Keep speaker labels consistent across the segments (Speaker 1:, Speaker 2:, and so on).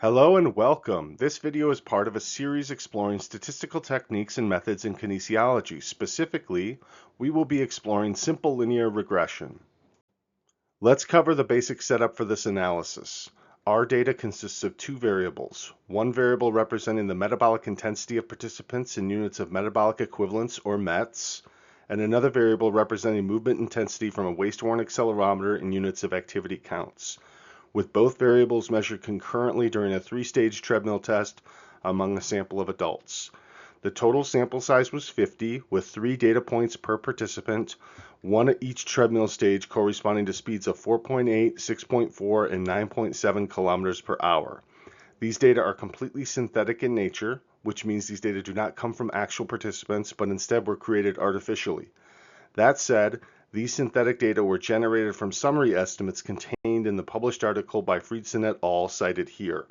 Speaker 1: Hello and welcome. This video is part of a series exploring statistical techniques and methods in kinesiology. Specifically, we will be exploring simple linear regression. Let's cover the basic setup for this analysis. Our data consists of two variables. One variable representing the metabolic intensity of participants in units of metabolic equivalence or METs, and another variable representing movement intensity from a waist-worn accelerometer in units of activity counts, with both variables measured concurrently during a three-stage treadmill test among a sample of adults. The total sample size was 50, with 3 data points per participant, one at each treadmill stage corresponding to speeds of 4.8, 6.4, and 9.7 kilometers per hour. These data are completely synthetic in nature, which means these data do not come from actual participants, but instead were created artificially. That said, these synthetic data were generated from summary estimates contained in the published article by Friedson et al. Cited here.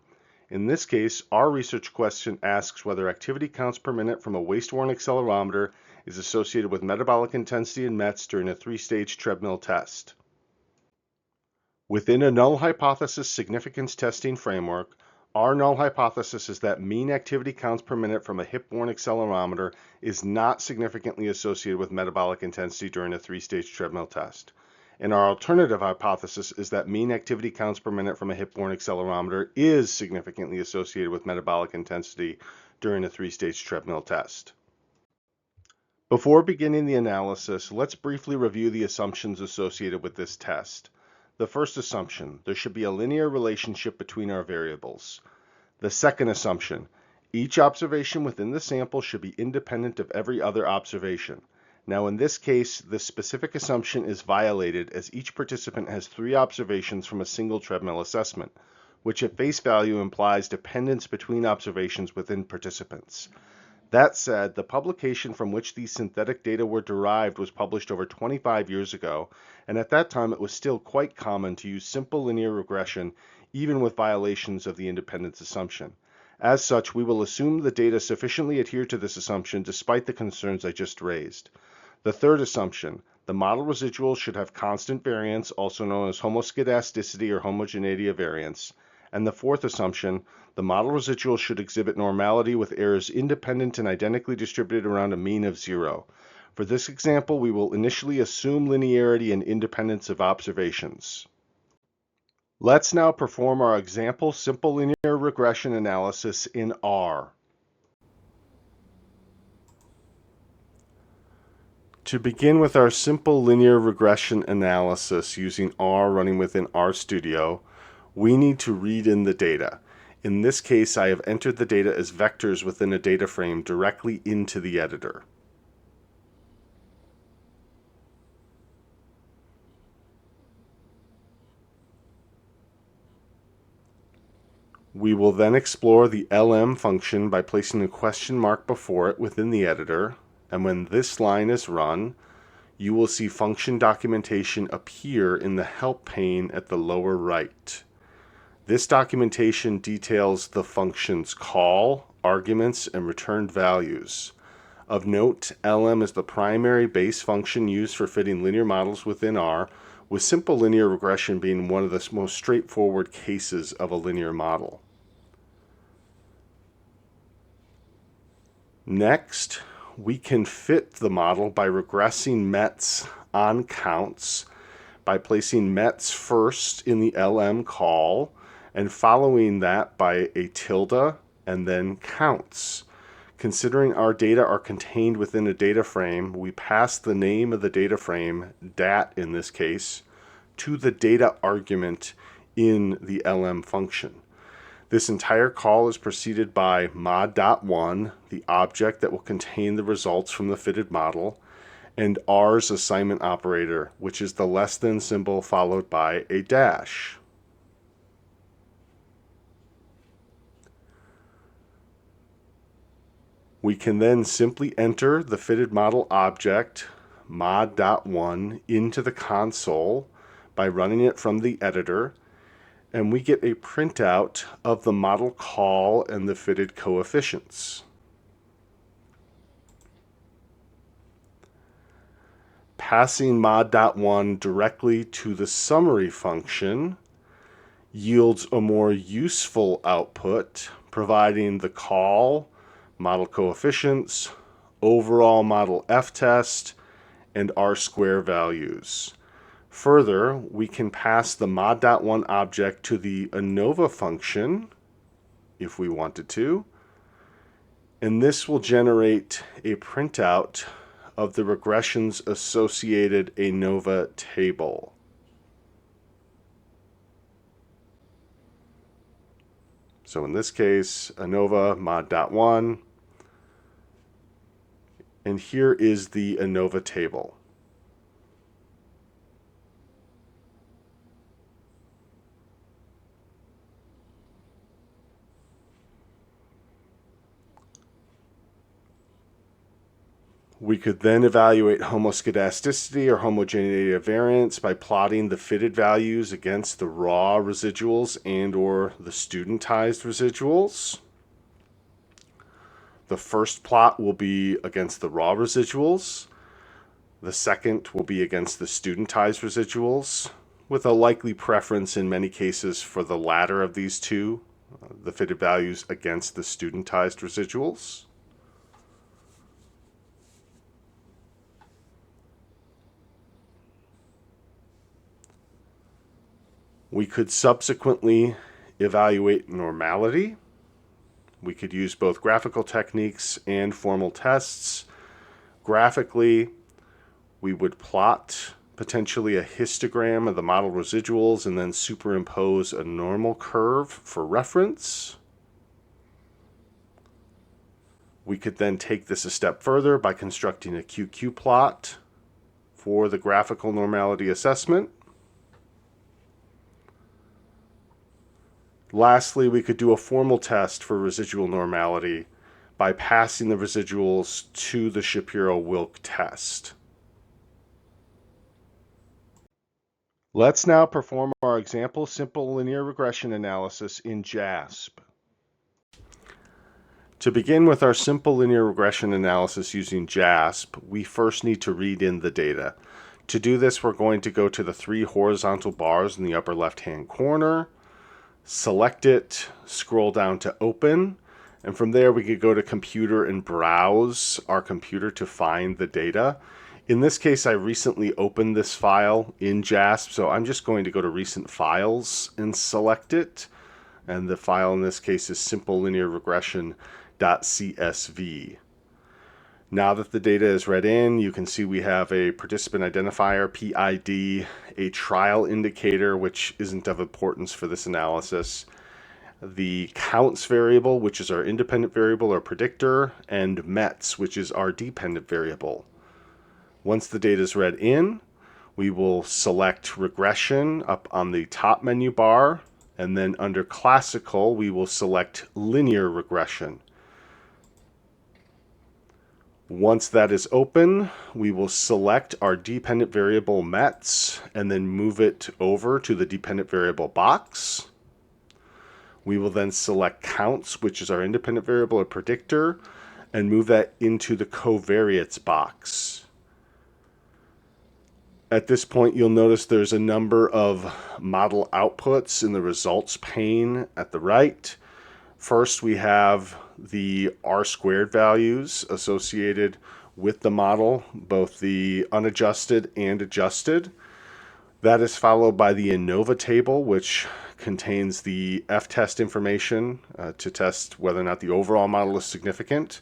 Speaker 1: In this case, our research question asks whether activity counts per minute from a waist-worn accelerometer is associated with metabolic intensity in METs during a three-stage treadmill test. Within a null hypothesis significance testing framework, our null hypothesis is that mean activity counts per minute from a hip-worn accelerometer is not significantly associated with metabolic intensity during a three-stage treadmill test. And our alternative hypothesis is that mean activity counts per minute from a hip-worn accelerometer is significantly associated with metabolic intensity during a three-stage treadmill test. Before beginning the analysis, let's briefly review the assumptions associated with this test. The first assumption, there should be a linear relationship between our variables. The second assumption, each observation within the sample should be independent of every other observation. Now in this case, this specific assumption is violated as each participant has 3 observations from a single treadmill assessment, which at face value implies dependence between observations within participants. That said, the publication from which these synthetic data were derived was published over 25 years ago, and at that time it was still quite common to use simple linear regression even with violations of the independence assumption. As such, we will assume the data sufficiently adhere to this assumption despite the concerns I just raised. The third assumption, the model residuals should have constant variance, also known as homoscedasticity or homogeneity of variance. And the fourth assumption, the model residuals should exhibit normality with errors independent and identically distributed around a mean of 0. For this example, we will initially assume linearity and independence of observations. Let's now perform our example simple linear regression analysis in R. To begin with our simple linear regression analysis using R running within RStudio, we need to read in the data. In this case, I have entered the data as vectors within a data frame directly into the editor. We will then explore the LM function by placing a question mark before it within the editor, and when this line is run, you will see function documentation appear in the help pane at the lower right. This documentation details the function's call, arguments, and returned values. Of note, LM is the primary base function used for fitting linear models within R, with simple linear regression being one of the most straightforward cases of a linear model. Next, we can fit the model by regressing METs on counts, by placing METs first in the LM call, and following that by a tilde and then counts. Considering our data are contained within a data frame, we pass the name of the data frame, dat in this case, to the data argument in the LM function. This entire call is preceded by mod.1, the object that will contain the results from the fitted model, and R's assignment operator, which is the less than symbol followed by a dash. We can then simply enter the fitted model object, mod.1, into the console by running it from the editor, and we get a printout of the model call and the fitted coefficients. Passing mod.1 directly to the summary function, yields a more useful output, providing the call, model coefficients, overall model f-test, and r-square values. Further, we can pass the mod.1 object to the ANOVA function if we wanted to, and this will generate a printout of the regression's associated ANOVA table. So in this case, ANOVA mod.1, and here is the ANOVA table. We could then evaluate homoscedasticity or homogeneity of variance by plotting the fitted values against the raw residuals and or the studentized residuals. The first plot will be against the raw residuals. The second will be against the studentized residuals, with a likely preference in many cases for the latter of these two, the fitted values against the studentized residuals. We could subsequently evaluate normality. We could use both graphical techniques and formal tests. Graphically, we would plot potentially a histogram of the model residuals and then superimpose a normal curve for reference. We could then take this a step further by constructing a QQ plot for the graphical normality assessment. Lastly, we could do a formal test for residual normality by passing the residuals to the Shapiro-Wilk test. Let's now perform our example simple linear regression analysis in JASP. To begin with our simple linear regression analysis using JASP, we first need to read in the data. To do this, we're going to go to the three horizontal bars in the upper left-hand corner, select it, scroll down to open, and from there we could go to computer and browse our computer to find the data. In this case, I recently opened this file in JASP, so I'm just going to go to recent files and select it. And the file in this case is simplelinearregression.csv. Now that the data is read in, you can see we have a participant identifier, PID, a trial indicator, which isn't of importance for this analysis, the counts variable, which is our independent variable or predictor, and METs, which is our dependent variable. Once the data is read in, we will select regression up on the top menu bar, and then under classical, we will select linear regression. Once that is open, we will select our dependent variable METs and then move it over to the dependent variable box. We will then select counts, which is our independent variable or predictor, and move that into the covariates box. At this point, you'll notice there's a number of model outputs in the results pane at the right. First, we have the R-squared values associated with the model, both the unadjusted and adjusted. That is followed by the ANOVA table, which contains the f-test information to test whether or not the overall model is significant.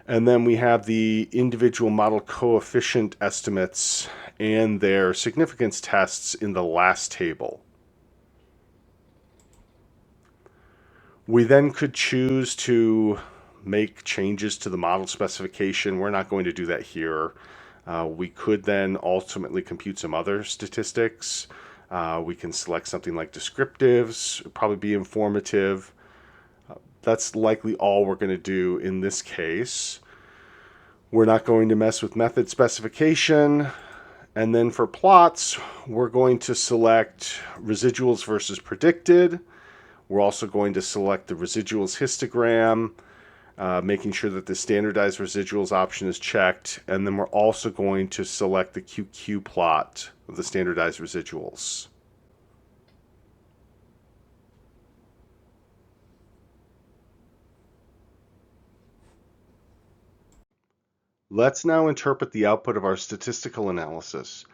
Speaker 1: And then we have the individual model coefficient estimates and their significance tests in the last table. We then could choose to make changes to the model specification. We're not going to do that here. We could then ultimately compute some other statistics. We can select something like descriptives, probably be informative. That's likely all we're going to do in this case. We're not going to mess with method specification. And then for plots, we're going to select residuals versus predicted. We're also going to select the residuals histogram, making sure that the standardized residuals option is checked. And then we're also going to select the QQ plot of the standardized residuals. Let's now interpret the output of our statistical analysis.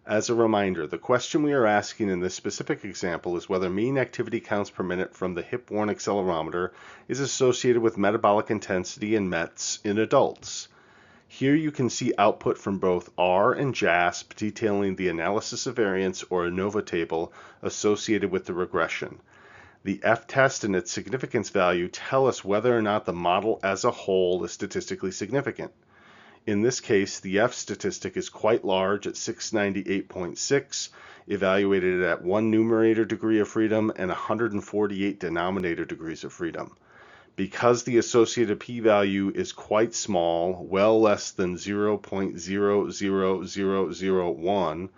Speaker 1: As a reminder, the question we are asking in this specific example is whether mean activity counts per minute from the hip-worn accelerometer is associated with metabolic intensity and METs in adults. Here you can see output from both R and JASP detailing the analysis of variance or ANOVA table associated with the regression. The F-test and its significance value tell us whether or not the model as a whole is statistically significant. In this case, the F statistic is quite large at 698.6, evaluated at 1 numerator degree of freedom and 148 denominator degrees of freedom. Because the associated p-value is quite small, well less than 0.00001,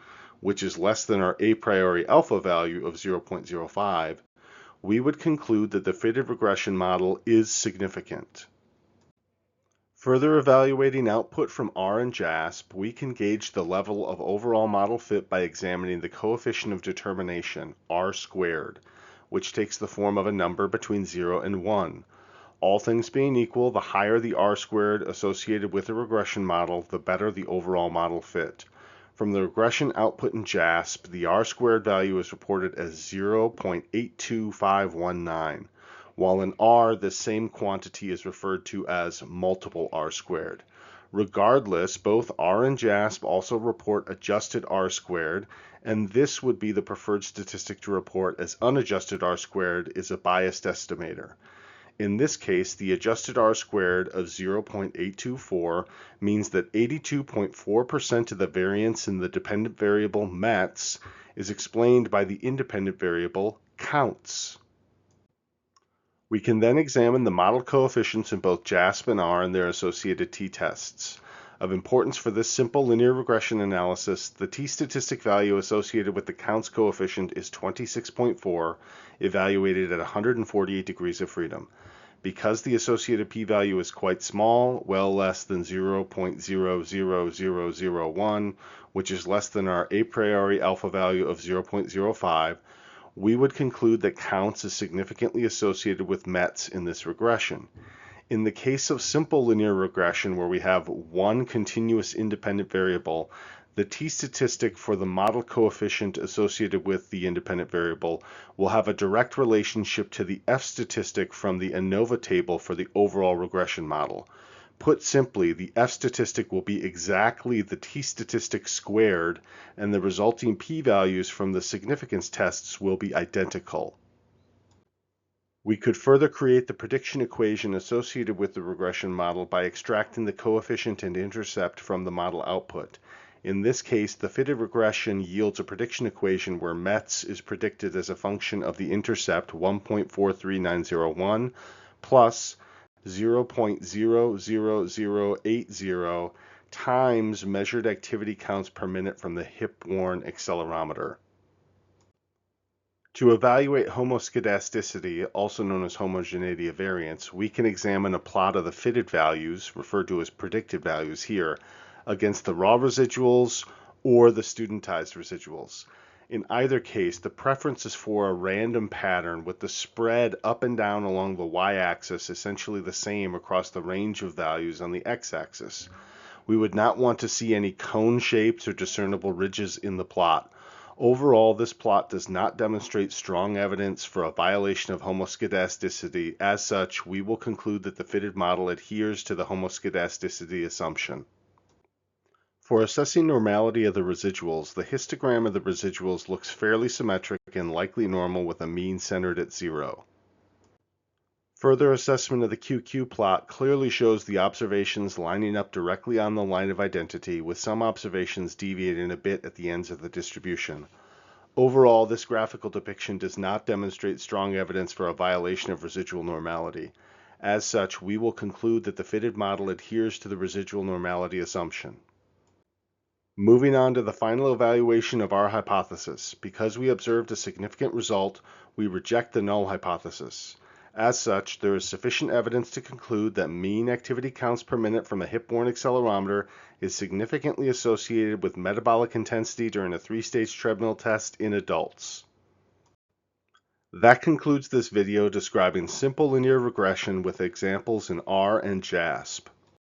Speaker 1: which is less than our a priori alpha value of 0.05, we would conclude that the fitted regression model is significant. Further evaluating output from R and JASP, we can gauge the level of overall model fit by examining the coefficient of determination, R squared, which takes the form of a number between 0 and 1. All things being equal, the higher the R squared associated with a regression model, the better the overall model fit. From the regression output in JASP, the R squared value is reported as 0.82519. While in R, the same quantity is referred to as multiple R squared. Regardless, both R and JASP also report adjusted R squared, and this would be the preferred statistic to report, as unadjusted R squared is a biased estimator. In this case, the adjusted R squared of 0.824 means that 82.4% of the variance in the dependent variable METs is explained by the independent variable counts. We can then examine the model coefficients in both JASP and R and their associated t-tests. Of importance for this simple linear regression analysis, the t-statistic value associated with the counts coefficient is 26.4, evaluated at 148 degrees of freedom. Because the associated p-value is quite small, well less than 0.00001, which is less than our a priori alpha value of 0.05, we would conclude that counts is significantly associated with METs in this regression. In the case of simple linear regression, where we have one continuous independent variable, the t-statistic for the model coefficient associated with the independent variable will have a direct relationship to the F-statistic from the ANOVA table for the overall regression model. Put simply, the F-statistic will be exactly the t-statistic squared, and the resulting p-values from the significance tests will be identical. We could further create the prediction equation associated with the regression model by extracting the coefficient and intercept from the model output. In this case, the fitted regression yields a prediction equation where METs is predicted as a function of the intercept 1.43901 plus 0.00080 times measured activity counts per minute from the hip-worn accelerometer. To evaluate homoscedasticity, also known as homogeneity of variance, we can examine a plot of the fitted values, referred to as predicted values here, against the raw residuals or the studentized residuals. In either case, the preference is for a random pattern with the spread up and down along the y-axis essentially the same across the range of values on the x-axis. We would not want to see any cone shapes or discernible ridges in the plot. Overall, this plot does not demonstrate strong evidence for a violation of homoscedasticity. As such, we will conclude that the fitted model adheres to the homoscedasticity assumption. For assessing normality of the residuals, the histogram of the residuals looks fairly symmetric and likely normal with a mean centered at 0. Further assessment of the QQ plot clearly shows the observations lining up directly on the line of identity, with some observations deviating a bit at the ends of the distribution. Overall, this graphical depiction does not demonstrate strong evidence for a violation of residual normality. As such, we will conclude that the fitted model adheres to the residual normality assumption. Moving on to the final evaluation of our hypothesis. Because we observed a significant result, we reject the null hypothesis. As such, there is sufficient evidence to conclude that mean activity counts per minute from a hip-worn accelerometer is significantly associated with metabolic intensity during a 3-stage treadmill test in adults. That concludes this video describing simple linear regression with examples in R and JASP.